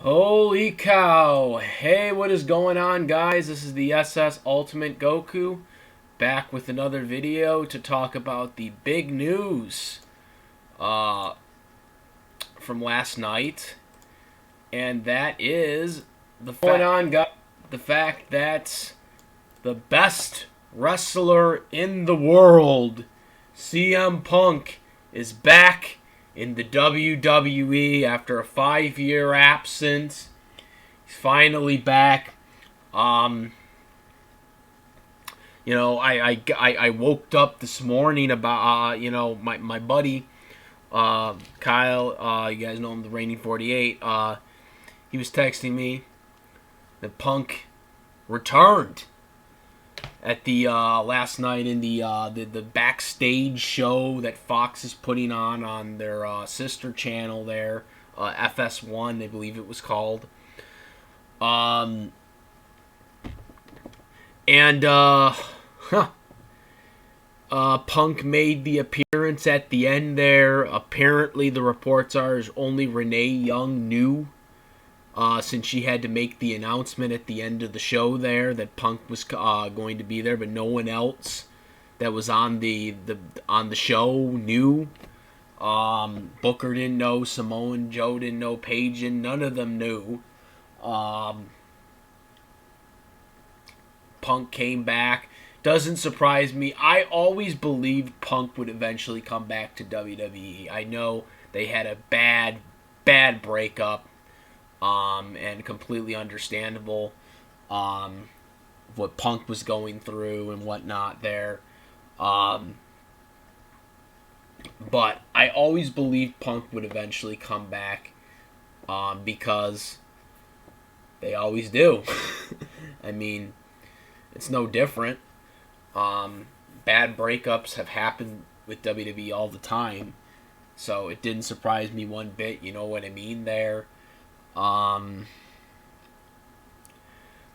Holy cow! Hey, what is going on, guys? This is the SS Ultimate Goku back with another video to talk about the big news uh, from last night, and that is the fact that the best wrestler in the world, CM Punk, is back in the WWE after a 5-year absence. He's finally back. I woke up this morning about my buddy Kyle. You guys know him, the Reigning 48. He was texting me that Punk returned at the last night in the backstage show that Fox is putting on their sister channel there, FS1, I believe it was called. Punk made the appearance at the end there. Apparently, the reports are only Renee Young knew, since she had to make the announcement at the end of the show there that Punk was going to be there, but no one else that was on the show knew. Booker didn't know, Samoa Joe didn't know, Paige, and none of them knew. Punk came back. Doesn't surprise me. I always believed Punk would eventually come back to WWE. I know they had a bad breakup. And completely understandable what Punk was going through and whatnot there. But I always believed Punk would eventually come back because they always do. I mean, it's no different. Bad breakups have happened with WWE all the time, so it didn't surprise me one bit. You know what I mean there?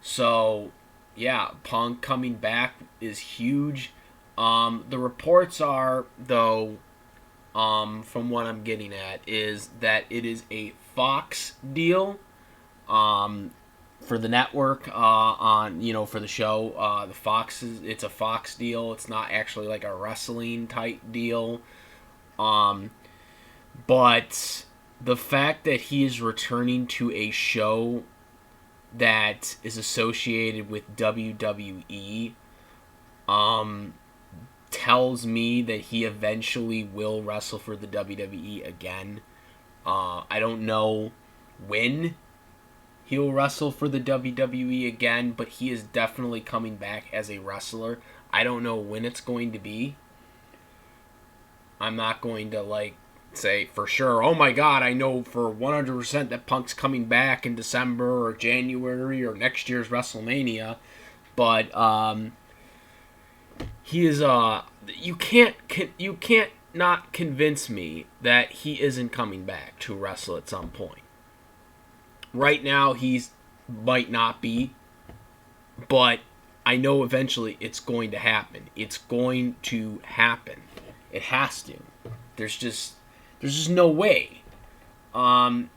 So, yeah, Punk coming back is huge. The reports are, though, from what I'm getting at, is that it is a Fox deal, for the network, for the show. It's a Fox deal. It's not actually like a wrestling type deal. But the fact that he is returning to a show that is associated with WWE tells me that he eventually will wrestle for the WWE again. I don't know when he'll wrestle for the WWE again, but he is definitely coming back as a wrestler. I don't know when it's going to be. I'm not going to, say for sure, oh my god, I know for 100% that Punk's coming back in December or January or next year's WrestleMania, but he is you can't not convince me that he isn't coming back to wrestle at some point. Right now he's might not be, but I know eventually it's going to happen. It's going to happen. It has to. There's just no way. And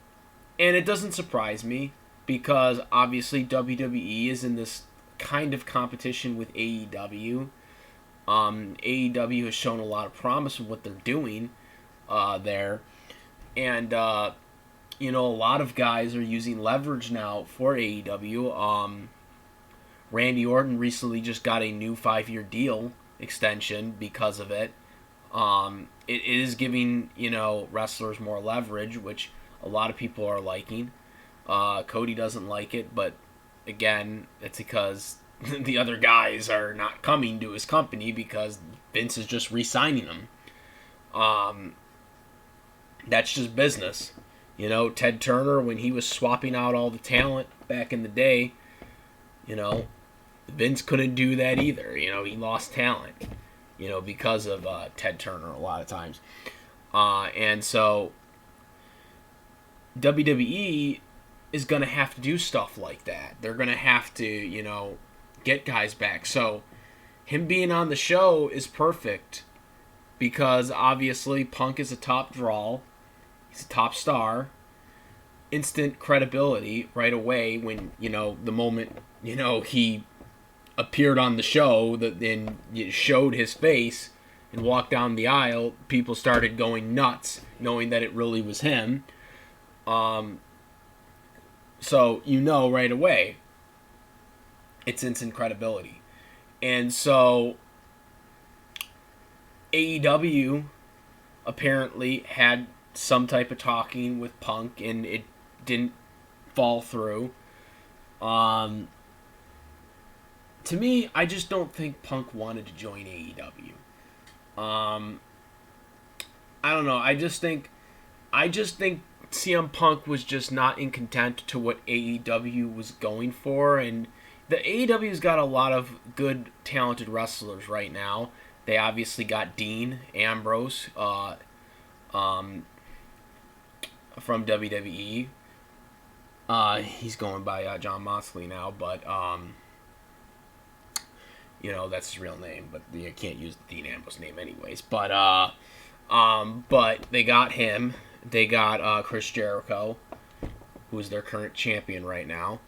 it doesn't surprise me because obviously WWE is in this kind of competition with AEW. AEW has shown a lot of promise of what they're doing there. And, a lot of guys are using leverage now for AEW. Randy Orton recently just got a new 5-year deal extension because of it. It is giving, wrestlers more leverage, which a lot of people are liking. Cody doesn't like it, but again, it's because the other guys are not coming to his company because Vince is just re-signing them. That's just business. Ted Turner, when he was swapping out all the talent back in the day, Vince couldn't do that either. He lost talent. Because of Ted Turner a lot of times. And so WWE is going to have to do stuff like that. They're going to have to, get guys back. So him being on the show is perfect because obviously Punk is a top draw. He's a top star. instant credibility right away when, the moment, he appeared on the show, that then showed his face and walked down the aisle, people started going nuts, knowing that it really was him. So right away, it's instant credibility. And so AEW apparently had some type of talking with Punk, and it didn't fall through. To me, I just don't think Punk wanted to join AEW. I don't know. I just think CM Punk was just not in content to what AEW was going for, and the AEW's got a lot of good, talented wrestlers right now. They obviously got Dean Ambrose from WWE. He's going by John Moxley now, but that's his real name. But you can't use the Dean Ambrose name anyways. But they got him. They got Chris Jericho, who is their current champion right now.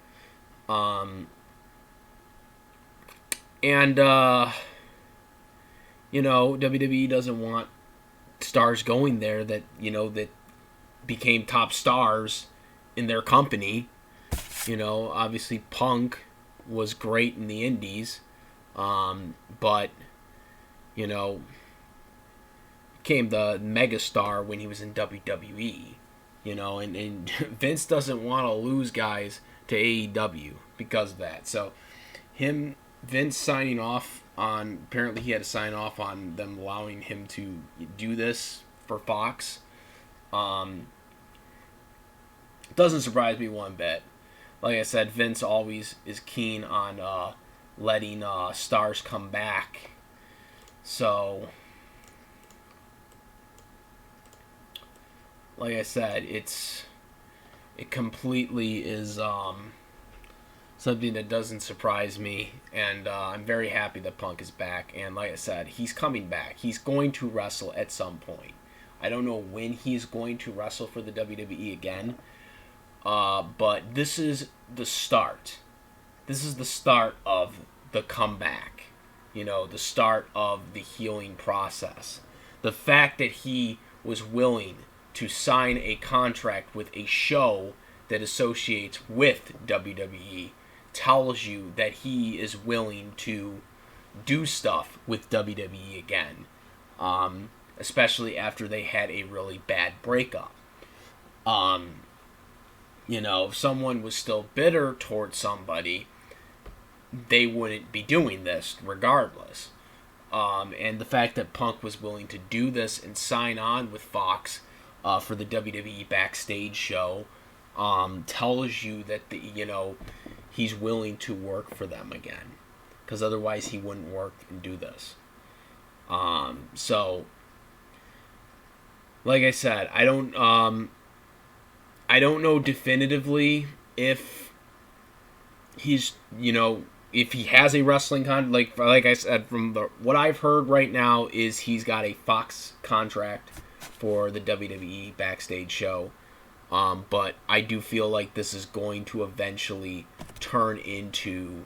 WWE doesn't want stars going there that became top stars in their company. Obviously Punk was great in the indies, but became the megastar when he was in WWE. And Vince doesn't want to lose guys to AEW because of that. So Vince signing off on, apparently he had to sign off on them allowing him to do this for Fox. Doesn't surprise me one bit. Like I said, Vince always is keen on letting stars come back. So, like I said, it completely is something that doesn't surprise me, and I'm very happy that Punk is back. And like I said, he's coming back. He's going to wrestle at some point. I don't know when he's going to wrestle for the WWE again, but this is the start. This is the start of the comeback. The start of the healing process. The fact that he was willing to sign a contract with a show that associates with WWE tells you that he is willing to do stuff with WWE again, especially after they had a really bad breakup. If someone was still bitter towards somebody, they wouldn't be doing this regardless. And the fact that Punk was willing to do this and sign on with Fox for the WWE Backstage show tells you that he's willing to work for them again, because otherwise he wouldn't work and do this. So, like I said, I don't know definitively if he's if he has a wrestling contract. Like I said, from what I've heard right now is he's got a Fox contract for the WWE Backstage show. But I do feel like this is going to eventually turn into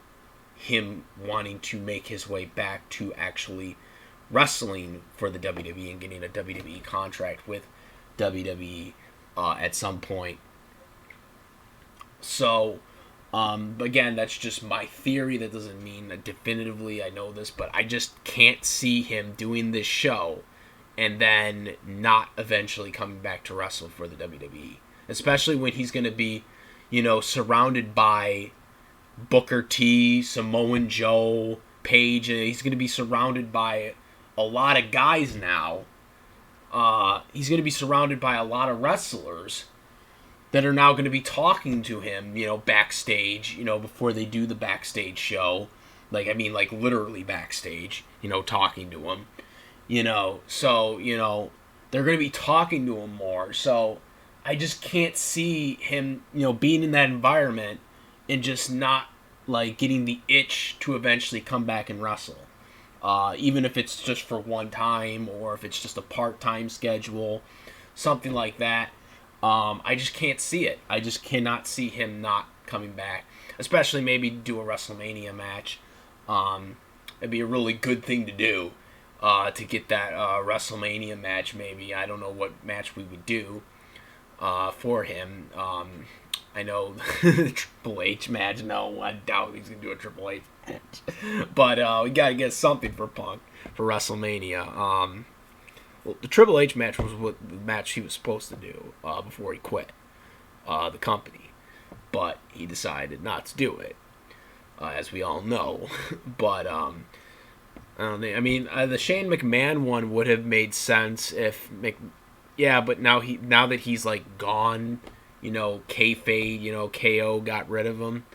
him wanting to make his way back to actually wrestling for the WWE and getting a WWE contract with WWE at some point. So, again, that's just my theory. That doesn't mean that definitively I know this, but I just can't see him doing this show and then not eventually coming back to wrestle for the WWE. Especially when he's going to be, surrounded by Booker T, Samoan Joe, Paige, and he's going to be surrounded by a lot of guys now. He's going to be surrounded by a lot of wrestlers that are now going to be talking to him, backstage, before they do the backstage show. Like literally backstage, talking to him. So, they're going to be talking to him more. So, I just can't see him, being in that environment and just not, getting the itch to eventually come back and wrestle. Even if it's just for one time or if it's just a part-time schedule, something like that. I just can't see it. I just cannot see him not coming back, especially maybe do a WrestleMania match. It'd be a really good thing to do, to get that WrestleMania match. Maybe I don't know what match we would do for him. I know the Triple H match. No, I doubt he's gonna do a Triple H match. But we gotta get something for Punk for WrestleMania. Well, the Triple H match was what the match he was supposed to do before he quit the company, but he decided not to do it, as we all know. But I don't know. I mean, the Shane McMahon one would have made sense if yeah, but now that he's like gone, kayfabe, KO got rid of him.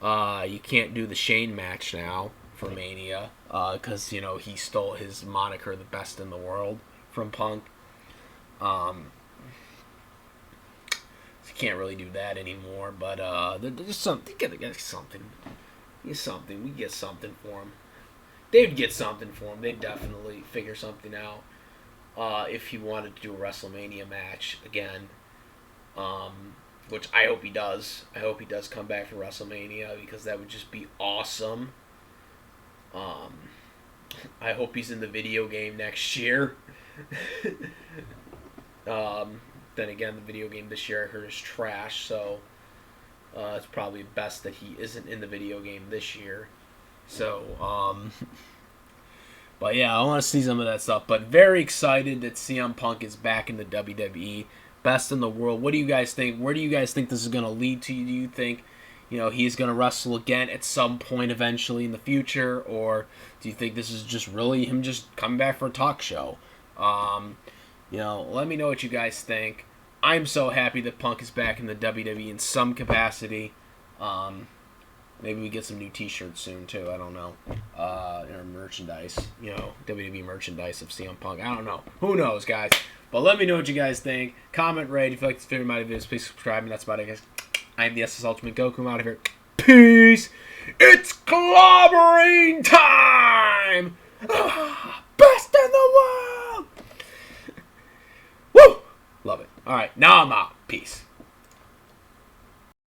You can't do the Shane match now for Mania because he stole his moniker, the best in the world, from Punk. So you can't really do that anymore. But there's something. Get something. Get something. We get something for him. They'd get something for him. They'd definitely figure something out. If he wanted to do a WrestleMania match again, which I hope he does. I hope he does come back for WrestleMania because that would just be awesome. I hope he's in the video game next year. Then again, the video game this year I heard is trash, so it's probably best that he isn't in the video game this year. So, but yeah, I want to see some of that stuff. But very excited that CM Punk is back in the WWE. Best in the world. What do you guys think? Where do you guys think this is going to lead to? Do you think, he's going to wrestle again at some point eventually in the future? Or do you think this is just really him just coming back for a talk show? Let me know what you guys think. I'm so happy that Punk is back in the WWE in some capacity. Maybe we get some new t-shirts soon, too. I don't know. Or merchandise. WWE merchandise of CM Punk. I don't know. Who knows, guys? But let me know what you guys think. Comment, rate. If you like this video, my videos, please subscribe. And that's about it, guys. I am the SS Ultimate Goku. I'm out of here. Peace. It's clobbering time. Best in the world. Woo. Love it. All right. Now I'm out. Peace.